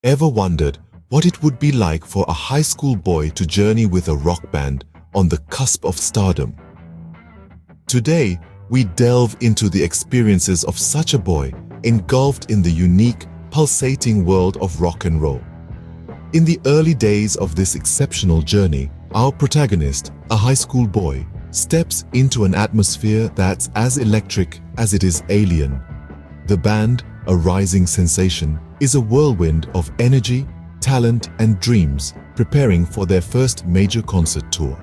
Ever wondered what it would be like for a high school boy to journey with a rock band on the cusp of stardom? Today, we delve into the experiences of such a boy engulfed in the unique, pulsating world of rock and roll. In the early days of this exceptional journey, our protagonist, a high school boy, steps into an atmosphere that's as electric as it is alien. The band, a rising sensation, is a whirlwind of energy, talent, and dreams, preparing for their first major concert tour.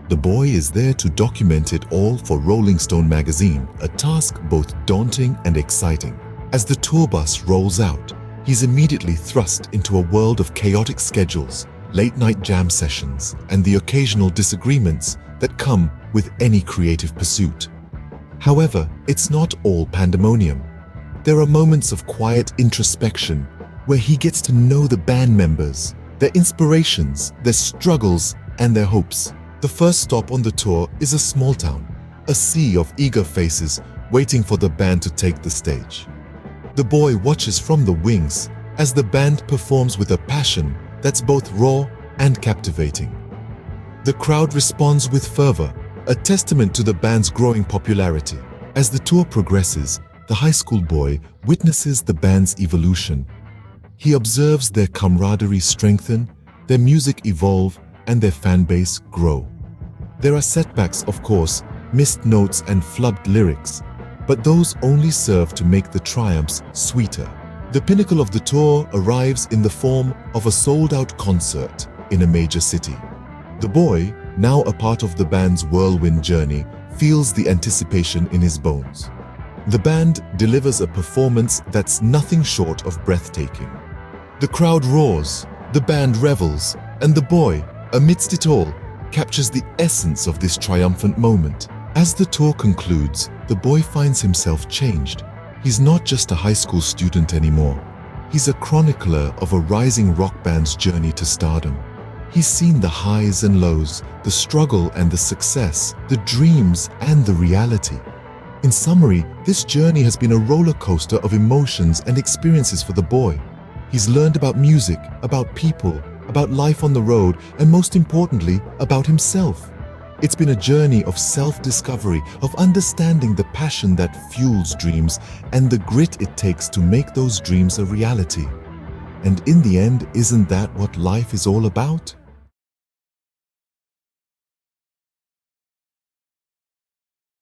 The boy is there to document it all for Rolling Stone magazine, a task both daunting and exciting. As the tour bus rolls out, he's immediately thrust into a world of chaotic schedules, late-night jam sessions, and the occasional disagreements that come with any creative pursuit. However, it's not all pandemonium. There are moments of quiet introspection where he gets to know the band members, their inspirations, their struggles, and their hopes. The first stop on the tour is a small town, a sea of eager faces waiting for the band to take the stage. The boy watches from the wings as the band performs with a passion that's both raw and captivating. The crowd responds with fervor, a testament to the band's growing popularity. As the tour progresses, the high school boy witnesses the band's evolution. He observes their camaraderie strengthen, their music evolve, and their fan base grow. There are setbacks, of course, missed notes and flubbed lyrics, but those only serve to make the triumphs sweeter. The pinnacle of the tour arrives in the form of a sold-out concert in a major city. The boy, now a part of the band's whirlwind journey, feels the anticipation in his bones. The band delivers a performance that's nothing short of breathtaking. The crowd roars, the band revels, and the boy, amidst it all, captures the essence of this triumphant moment. As the tour concludes, the boy finds himself changed. He's not just a high school student anymore. He's a chronicler of a rising rock band's journey to stardom. He's seen the highs and lows, the struggle and the success, the dreams and the reality. In summary, this journey has been a roller coaster of emotions and experiences for the boy. He's learned about music, about people, about life on the road, and most importantly, about himself. It's been a journey of self-discovery, of understanding the passion that fuels dreams and the grit it takes to make those dreams a reality. And in the end, isn't that what life is all about?